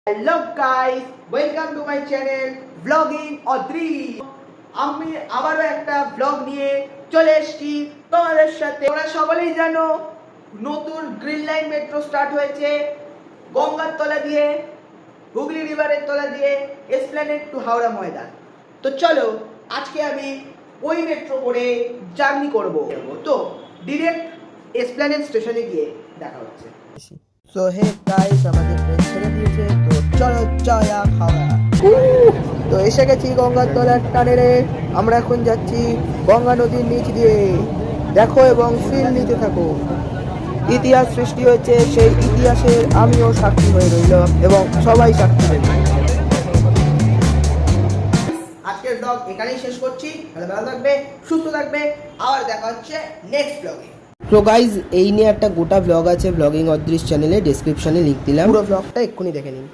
Hello guys, welcome to my channel blogging Adri. আমি আবারও একটা ব্লগ নিয়ে চলে এসেছি তোমাদের সাথে। তোমরা সকলেই জানো নতুন গ্রিন লাইন মেট্রো স্টার্ট হয়েছে গঙ্গার তলা দিয়ে, হুগলি রিভারের তলা দিয়ে এসপ্ল্যানেড টু হাওড়া ময়দান। তো চলো আজকে আমি ওই মেট্রো করে জার্নি করব। তো ডিরেক্ট এসপ্ল্যানেড স্টেশনে গিয়ে দেখা হচ্ছে। সো হে গাইস, আমাদের ট্রেন ছেড়ে দিয়েছে, তো চলো জয়া হাওড়া। তো এসে গেছি গঙ্গার তলার টানেরে। আমরা এখন যাচ্ছি গঙ্গা নদীর নিচ দিয়ে। দেখো এবং ফিল নিতে থাকো। ইতিহাস সৃষ্টি হয়েছে, সেই ইতিহাসের আমিও সাক্ষী হয়ে রইল এবং সবাই সাক্ষী রইল। আজকের ব্লগ এখানেই শেষ করছি। ভালো থাকবে, সুস্থ থাকবে, আবার দেখা হচ্ছে নেক্সট ব্লগে। তো গাইজ, এই নিয়ে একটা গোটা ব্লগ আছে ব্লগিং অদৃশ চ্যানেলে, ডেসক্রিপশনে লিংক দিলাম, পুরো ব্লগটা এক্ষুনি দেখে নিন।